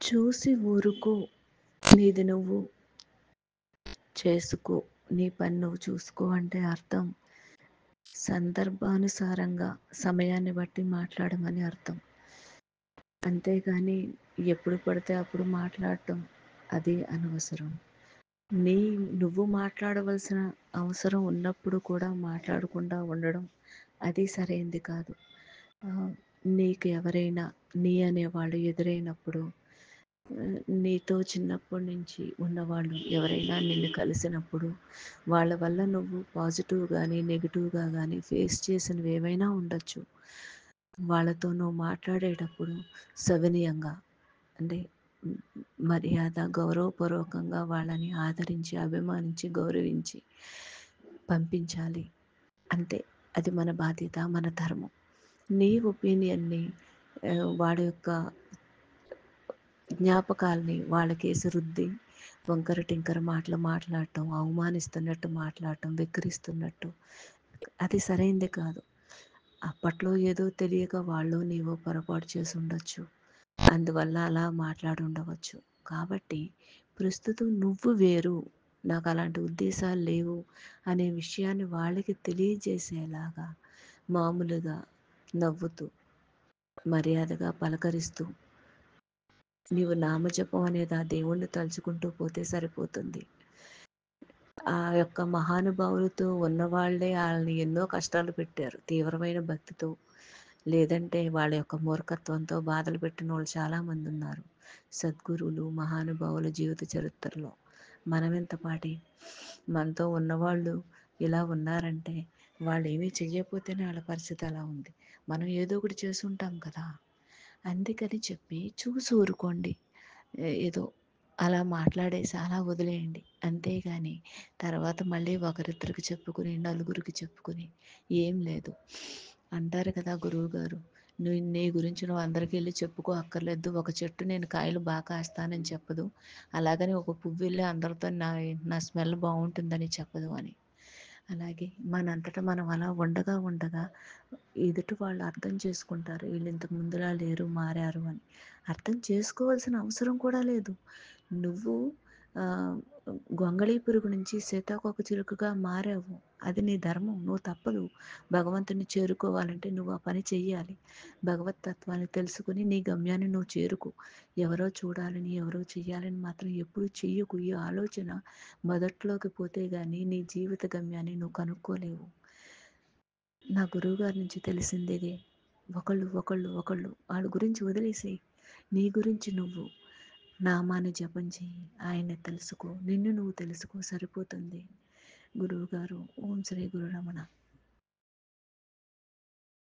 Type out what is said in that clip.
చూసి ఊరుకో, నీది నువ్వు చేసుకో, నీ పని నువ్వు చూసుకో అంటే అర్థం సందర్భానుసారంగా సమయాన్ని బట్టి మాట్లాడమని అర్థం. అంతేగాని ఎప్పుడు పడితే అప్పుడు మాట్లాడటం అది అనవసరం. నీ నువ్వు మాట్లాడవలసిన అవసరం ఉన్నప్పుడు కూడా మాట్లాడకుండా ఉండడం అది సరైంది కాదు. నీకు ఎవరైనా నీ అనేవాళ్ళు ఎదురైనప్పుడు నీతో చిన్నప్పటి నుంచి ఉన్నవాళ్ళు ఎవరైనా నిన్ను కలిసినప్పుడు వాళ్ళ వల్ల నువ్వు పాజిటివ్ కానీ నెగిటివ్గా కానీ ఫేస్ చేసినవి ఏవైనా ఉండొచ్చు. వాళ్ళతో నువ్వు మాట్లాడేటప్పుడు సవినయంగా అంటే మర్యాద గౌరవపూర్వకంగా వాళ్ళని ఆదరించి అభిమానించి గౌరవించి పంపించాలి. అంతే, అది మన బాధ్యత, మన ధర్మం. నీ ఒపీనియన్ని వాడి యొక్క జ్ఞాపకాల్ని వాళ్ళకేసి రుద్ది వంకర టింకర మాటలు మాట్లాడటం, అవమానిస్తున్నట్టు మాట్లాడటం, వెక్కిరిస్తున్నట్టు అది సరైంది కాదు. అప్పట్లో ఏదో తెలియక వాళ్ళు నీవో పొరపాటు చేసి ఉండొచ్చు, అందువల్ల అలా మాట్లాడుండవచ్చు. కాబట్టి ప్రస్తుతం నువ్వు వేరు, నాకు అలాంటి ఉద్దేశాలు లేవు అనే విషయాన్ని వాళ్ళకి తెలియజేసేలాగా మామూలుగా నవ్వుతూ మర్యాదగా పలకరిస్తూ నీవు నామజపం అనేది ఆ దేవుణ్ణి తలుచుకుంటూ పోతే సరిపోతుంది. ఆ యొక్క మహానుభావులతో ఉన్నవాళ్లే వాళ్ళని ఎన్నో కష్టాలు పెట్టారు తీవ్రమైన భక్తితో, లేదంటే వాళ్ళ యొక్క మూర్ఖత్వంతో బాధలు పెట్టిన వాళ్ళు చాలామంది ఉన్నారు సద్గురువులు మహానుభావుల జీవిత చరిత్రలో. మనమెంత పాటి, మనతో ఉన్నవాళ్ళు ఇలా ఉన్నారంటే వాళ్ళు ఏమీ చెయ్యకపోతేనే వాళ్ళ పరిస్థితి అలా ఉంది. మనం ఏదో ఒకటి చేసి ఉంటాం కదా. అందుకని చెప్పి చూసి ఊరుకోండి. ఏదో అలా మాట్లాడేసి అలా వదిలేయండి. అంతేగాని తర్వాత మళ్ళీ ఒకరిద్దరికి చెప్పుకుని నలుగురికి చెప్పుకుని ఏం లేదు. అంటారు కదా గురువుగారు, నువ్వు నీ గురించి నువ్వు అందరికీ వెళ్ళి చెప్పుకో అక్కర్లేదు. ఒక చెట్టు నేను కాయలు బాగా కాస్తానని చెప్పదు, అలాగని ఒక పువ్వు వెళ్ళి అందరితో నా నా స్మెల్ బాగుంటుందని చెప్పదు అని. అలాగే మనంతటా మనం అలా ఉండగా ఉండగా ఎదుటి వాళ్ళు అర్థం చేసుకుంటారు, వీళ్ళు ఇంతకు ముందులా లేరు మారారు అని. అర్థం చేసుకోవాల్సిన అవసరం కూడా లేదు. నువ్వు గొంగళీ పురుగు నుంచి సీతాకోక చిలుకగా మారావు, అది నీ ధర్మం, నువ్వు తప్పదు. భగవంతుని చేరుకోవాలంటే నువ్వు ఆ పని చెయ్యాలి. భగవత్ తత్వాన్ని తెలుసుకుని నీ గమ్యాన్ని నువ్వు చేరుకో. ఎవరో చూడాలని ఎవరో చెయ్యాలని మాత్రం ఎప్పుడు చెయ్యకు. ఈ ఆలోచన మొదట్లోకి పోతే గానీ నీ జీవిత గమ్యాన్ని నువ్వు కనుక్కోలేవు. నా గురువుగారి నుంచి తెలిసింది ఇదే. ఒకళ్ళు వాళ్ళ గురించి వదిలేసేయి. నీ గురించి నువ్వు నామాన్ని జపం చెయ్యి, ఆయన్ని తెలుసుకో, నిన్ను నువ్వు తెలుసుకో, సరిపోతుంది. గురువుగారు ఓం శ్రీ గురు రమణ.